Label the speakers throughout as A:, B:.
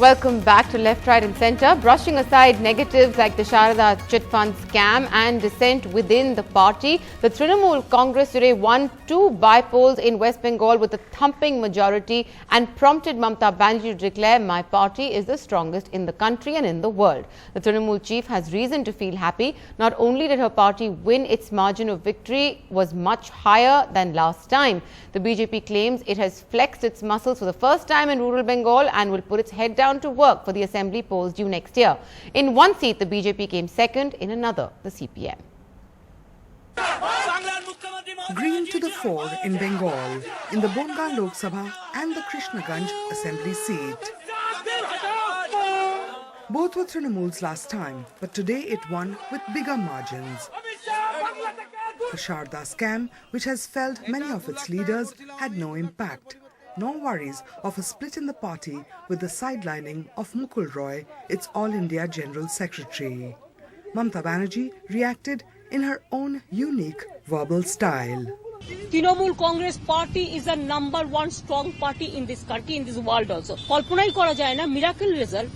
A: Welcome back to Left, Right and Centre. Brushing aside negatives like the Sharda chit fund scam and dissent within the party, the Trinamool Congress today won 2 bypolls in West Bengal with a thumping majority and prompted Mamata Baneree to declare, "My party is the strongest in the country and in the world." The Trinamool chief has reason to feel happy. Not only did her party win, its margin of victory was much higher than last time. The BJP claims it has flexed its muscles for the first time in rural Bengal and will put its head down to work for the assembly polls due next year. In one seat, the BJP came second, in another, the CPM.
B: Green to the fore in Bengal, in the Bonga Lok Sabha and the Krishnaganj assembly seat. Both were Trinamool's last time, but today it won with bigger margins. The Sharda scam, which has felled many of its leaders, had no impact. No worries of a split in the party with the sidelining of Mukul Roy, its All India General Secretary. Mamata Baneree reacted in her own unique verbal style.
C: Trinamool Congress party is the #1 strong party in this country, in this world also. কল্পনাই করা যায় না miracle result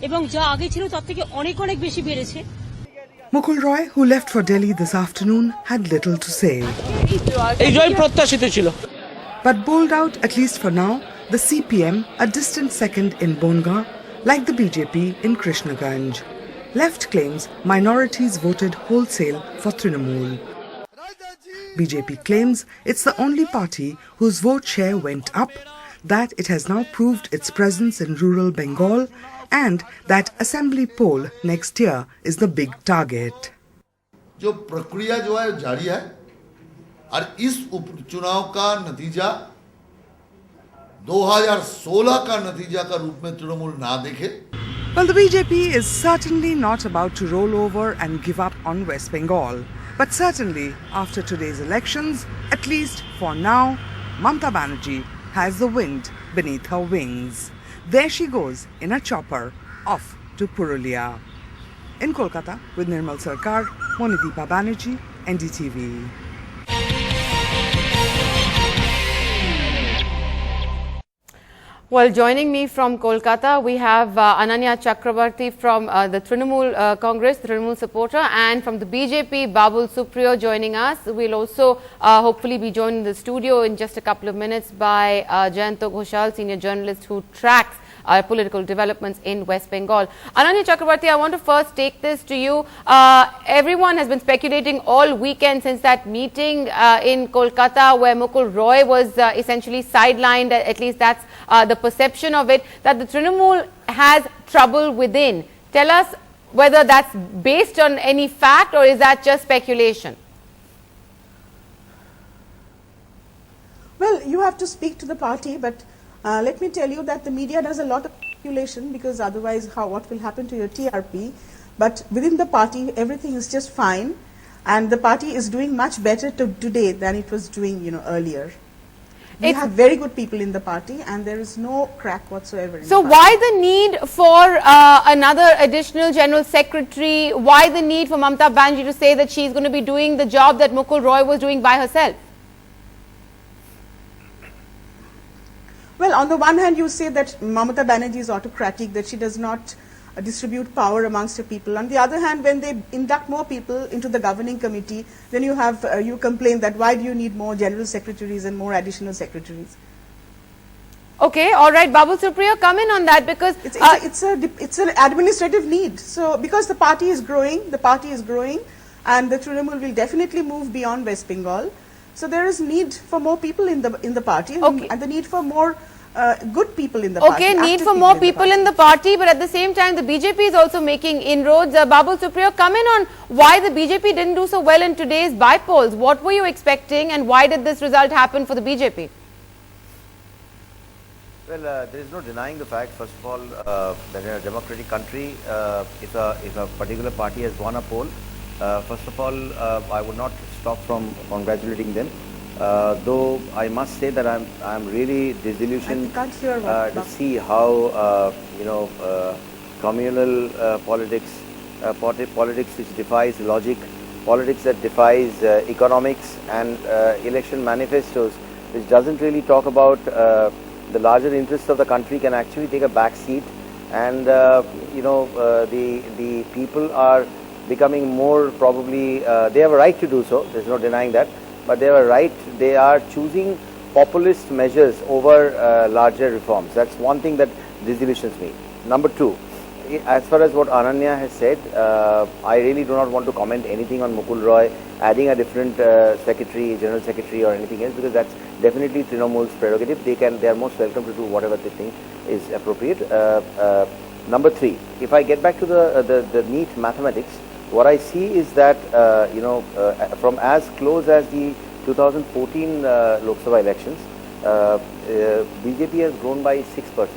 C: এবং যা আগে ছিল তার থেকে অনেক অনেক বেশি বেড়েছে।
B: Mukul Roy, who left for Delhi this afternoon, had little to say.
D: এই জয় প্রত্যাশিত ছিল।
B: But bowled out, at least for now, the CPM, a distant second in Bonga, like the BJP in Krishnaganj. Left claims minorities voted wholesale for Trinamool. BJP claims it's the only party whose vote share went up, that it has now proved its presence in rural Bengal, and that assembly poll next year is the big target.
E: जो प्रक्रिया जो है जारी है और इस उपचुनाव का नतीजा 2016 का नतीजा का रूप में तृणमूल ना देखे.
B: Well, the BJP is certainly not about to roll over and give up on West Bengal. But certainly, after today's elections, at least for now, Mamata Baneree has the wind beneath her wings. There she goes in a chopper off to Purulia. In Kolkata, with Nirmal Sarkar, Monideepa Banerjee, NDTV.
A: Well, joining me from Kolkata, we have Ananya Chakrabarti from the Trinamool Congress, the Trinamool supporter, and from the BJP, Babul Supriyo joining us. We'll also hopefully be joined in the studio in just a couple of minutes by Jayanto Ghoshal, senior journalist who tracks political developments in West Bengal. Ananya Chakrabarti, I want to first take this to you. Everyone has been speculating all weekend since that meeting in Kolkata where Mukul Roy was essentially sidelined, at least that's the perception of it, that the Trinamool has trouble within. Tell us whether that's based on any fact or is that just speculation?
F: Well, you have to speak to the party, but let me tell you that the media does a lot of speculation because otherwise what will happen to your TRP? But within the party, everything is just fine and the party is doing much better today than it was doing earlier. We have very good people in the party and there is no crack whatsoever in
A: So
F: the party.
A: why the need for another additional general secretary? Why the need for Mamata Baneree to say that she's going to be doing the job that Mukul Roy was doing by herself?
F: Well, on the one hand, you say that Mamata Banerjee is autocratic, that she does not distribute power amongst her people. On the other hand, when they induct more people into the governing committee, then you complain that why do you need more general secretaries and more additional secretaries?
A: Okay, all right, Babul Supriyo, come in on that because
F: it's an administrative need. So because the party is growing, and the Trinamool will definitely move beyond West Bengal. So there is need for more people in the party,
A: okay,
F: and the need for more good people in the party.
A: Okay, need for more people in the party, but at the same time, the BJP is also making inroads. Babul Supriyo, come in on why the BJP didn't do so well in today's bypolls. What were you expecting, and why did this result happen for the BJP?
G: Well, there is no denying the fact, first of all, that in a democratic country, if a particular party has won a poll, first of all, I would not stop from congratulating them. Though I must say that I'm really disillusioned to see how communal politics which defies logic, politics that defies economics, and election manifestos which doesn't really talk about the larger interests of the country can actually take a back seat and the people are becoming more probably, they have a right to do so, there's no denying that, but they have a right, they are choosing populist measures over larger reforms. That's one thing that disillusions me. Number two, as far as what Ananya has said, I really do not want to comment anything on Mukul Roy adding a different secretary, general secretary or anything else, because that's definitely Trinamool's prerogative. They are most welcome to do whatever they think is appropriate. Number three, if I get back to the neat mathematics, what I see is that from as close as the 2014 Lok Sabha elections, BJP has grown by 6%.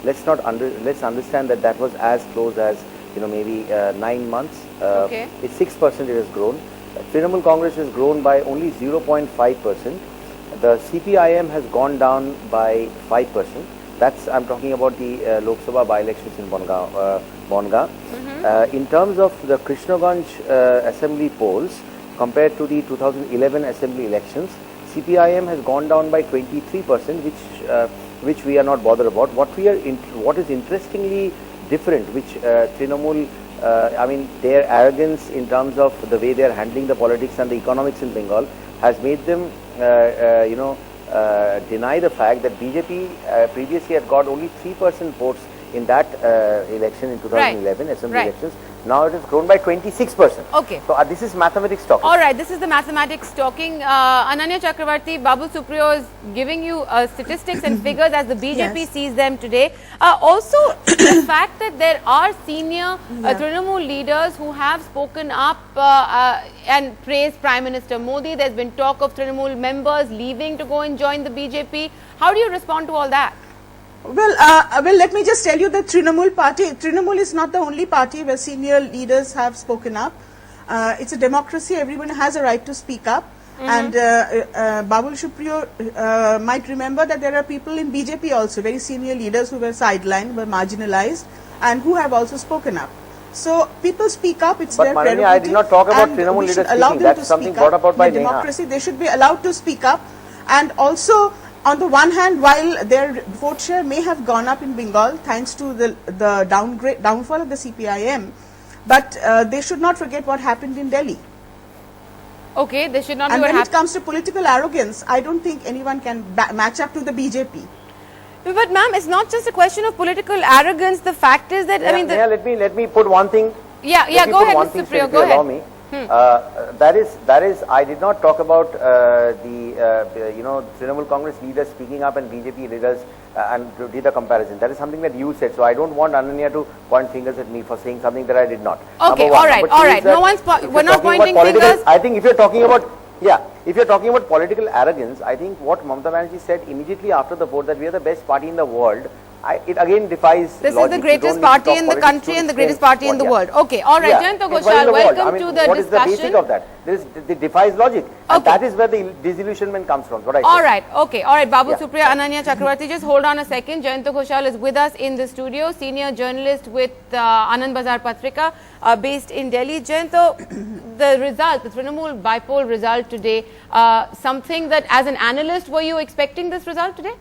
G: Let's understand that was as close as maybe 9 months.
A: Okay.
G: It's 6% it has grown. Trinamool Congress has grown by only 0.5%. The CPIM has gone down by 5%. I'm talking about the Lok Sabha by-elections in Bonga. In terms of the Krishnaganj assembly polls, compared to the 2011 assembly elections, CPIM has gone down by 23%, which we are not bothered about. What is interestingly different, which Trinamool, their arrogance in terms of the way they are handling the politics and the economics in Bengal has made them, deny the fact that BJP previously had got only 3% votes in that election in 2011 assembly elections. Now it has grown by 26%.
A: Okay.
G: So this is mathematics talking.
A: All right, this is the mathematics talking. Ananya Chakravarty, Babul Supriyo is giving you statistics and figures as the BJP sees them today. Also, the fact that there are senior Trinamool leaders who have spoken up and praised Prime Minister Modi. There's been talk of Trinamool members leaving to go and join the BJP. How do you respond to all that?
F: Well, let me just tell you that Trinamool is not the only party where senior leaders have spoken up. It's a democracy, everyone has a right to speak up. And Babul Supriyo might remember that there are people in BJP also, very senior leaders who were sidelined, were marginalized, and who have also spoken up. So people speak up, it's their prerogative.
G: But I did not talk about Trinamool leaders speaking, that's something brought about by Neha.
F: Democracy, they should be allowed to speak up. And also, on the one hand, while their vote share may have gone up in Bengal thanks to the downfall of the CPIM, but they should not forget what happened in Delhi.
A: Okay, they should not.
F: And when it comes to political arrogance, I don't think anyone can match up to the BJP.
A: But ma'am, it's not just a question of political arrogance. The fact is that
G: let me put one thing.
A: Go ahead, Mr. Supriyo. Go ahead.
G: That is. I did not talk about Trinamool Congress leaders speaking up and BJP leaders and did a comparison. That is something that you said. So I don't want Ananya to point fingers at me for saying something that I did not.
A: Okay, all right. No one's. We're not pointing fingers.
G: I think if you're talking about political arrogance, I think what Mamata Baneree said immediately after the vote, that we are the best party in the world, it again defies
A: This
G: logic.
A: is the greatest party in the country and the greatest party in the world. Okay, all right. Jayanta Ghoshal, welcome to the discussion.
G: What is the basic of that? It defies logic. And that is where the disillusionment comes from.
A: All right. Babul Supriyo, Ananya Chakravarty, just hold on a second. Jayanta Ghoshal is with us in the studio, senior journalist with Anand Bazar Patrika, based in Delhi. Jayanta, the result, the Trinamool bypoll result today, something that as an analyst, were you expecting this result today?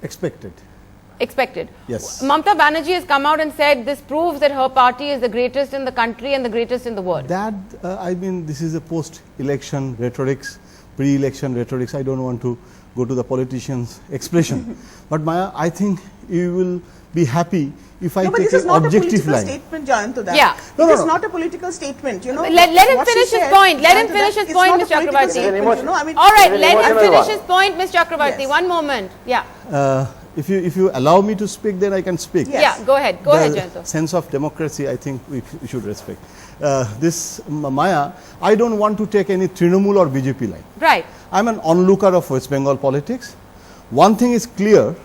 A: Expected.
H: Yes.
A: Mamata Baneree has come out and said this proves that her party is the greatest in the country and the greatest in the world.
H: This is a post-election rhetorics, pre-election rhetorics. I don't want to go to the politicians' expression. But Maya, I think you will be happy if I take an objective line.
F: Statement, Jayanta, that.
A: Yeah.
F: It is not a political statement,
A: Let him finish his point. Let him finish his point, Ms. Chakrabarty. All right, let him finish his point, Ms. Chakrabarty.
F: Yes.
A: One moment. Yeah.
H: If you allow me to speak, then I can speak.
F: Yes.
A: Yeah, go ahead. Go ahead, Jayanta.
H: Sense of democracy, I think we should respect. Maya, I don't want to take any Trinamool or BJP line.
A: Right.
H: I'm an onlooker of West Bengal politics. One thing is clear,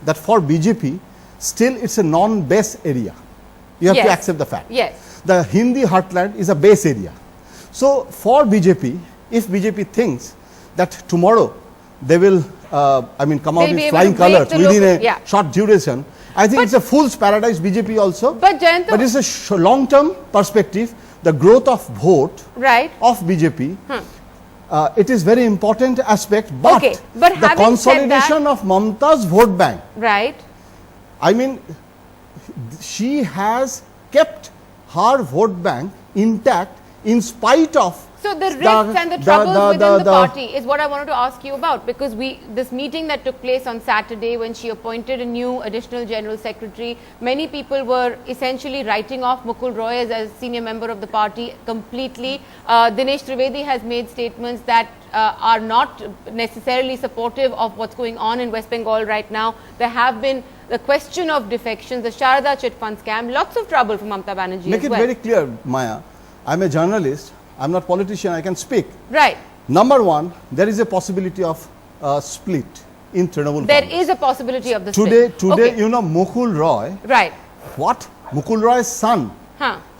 H: that for BJP, still it's a non-base area. You have to accept the fact.
A: Yes.
H: The Hindi heartland is a base area. So for BJP, if BJP thinks that tomorrow they will come out with flying colors within a short duration, I think it's a fool's paradise, BJP also.
A: But Jayanta,
H: but it's a long-term perspective, the growth of vote of BJP. It is very important aspect, but the consolidation of Mamata's vote bank.
A: Right.
H: I mean, she has kept her vote bank intact in spite of
A: so the rifts and the troubles within the party is what I wanted to ask you about, because this meeting that took place on Saturday when she appointed a new additional general secretary, many people were essentially writing off Mukul Roy as a senior member of the party completely. Dinesh Trivedi has made statements that are not necessarily supportive of what's going on in West Bengal right now. There have been the question of defections, the Sharda chit fund scam, lots of trouble for Mamata Baneree.
H: Make it very clear, Maya. I'm a journalist. I'm not a politician. I can speak.
A: Right.
H: Number one, there is a possibility of split in Trinamool
A: There
H: Congress.
A: is a possibility of the
H: split. Today,
A: okay.
H: you know, Mukul Roy.
A: Right.
H: What Mukul Roy's son,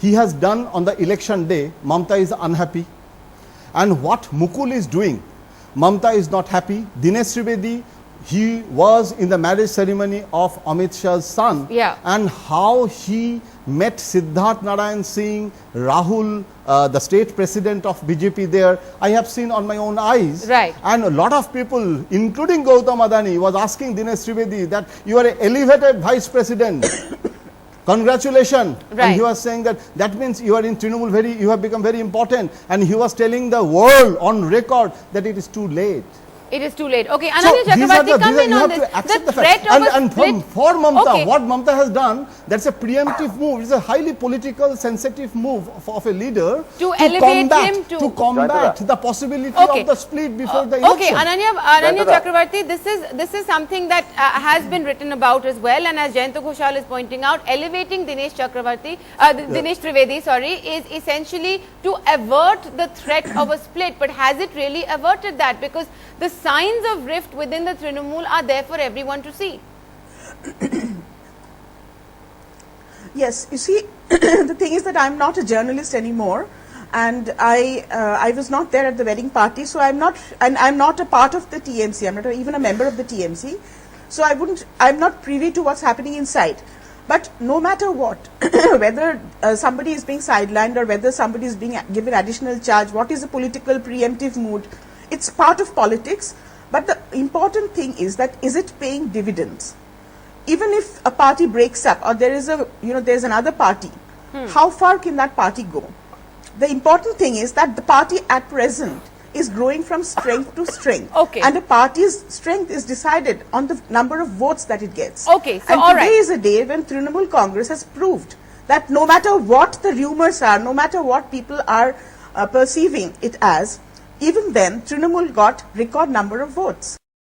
H: he has done on the election day, Mamata is unhappy. And what Mukul is doing, Mamata is not happy. Dinesh Trivedi, he was in the marriage ceremony of Amit Shah's son.
A: Yeah.
H: And how he met Siddharth Narayan Singh, Rahul, the state president of BJP there, I have seen on my own eyes.
A: Right.
H: And a lot of people, including Gautam Adani, was asking Dinesh Trivedi that you are an elevated vice president. Congratulations.
A: Right.
H: And he was saying that means you are in Trinamool you have become very important. And he was telling the world on record that it is too late.
A: It is too late. Okay, Ananya Chakrabarti, come in on this. The threat of a split.
H: For Mamata, what Mamata has done, that's a preemptive move. It's a highly political, sensitive move of a leader
A: to elevate him
H: to combat the possibility of the split before the election.
A: Okay, Ananya Chakrabarti, this is something that has been written about as well, and as Jayanta Ghoshal is pointing out, elevating Dinesh Trivedi, sorry, is essentially to avert the threat of a split. But has it really averted that? Because the signs of rift within the Trinamool are there for everyone to see.
F: Yes, you see, the thing is that I'm not a journalist anymore, and I was not there at the wedding party, so I'm not a part of the TMC. I'm not even a member of the TMC, so I'm not privy to what's happening inside. But no matter what, whether somebody is being sidelined or whether somebody is being given additional charge, what is a political preemptive mood? It's part of politics, but the important thing is that is it paying dividends? Even if a party breaks up or there is there's another party, how far can that party go? The important thing is that the party at present is growing from strength to strength.
A: Okay.
F: And a party's strength is decided on the number of votes that it gets.
A: Okay. So
F: and today is a day when Trinamool Congress has proved that no matter what the rumors are, no matter what people are perceiving it as, even then, Trinamool got record number of votes.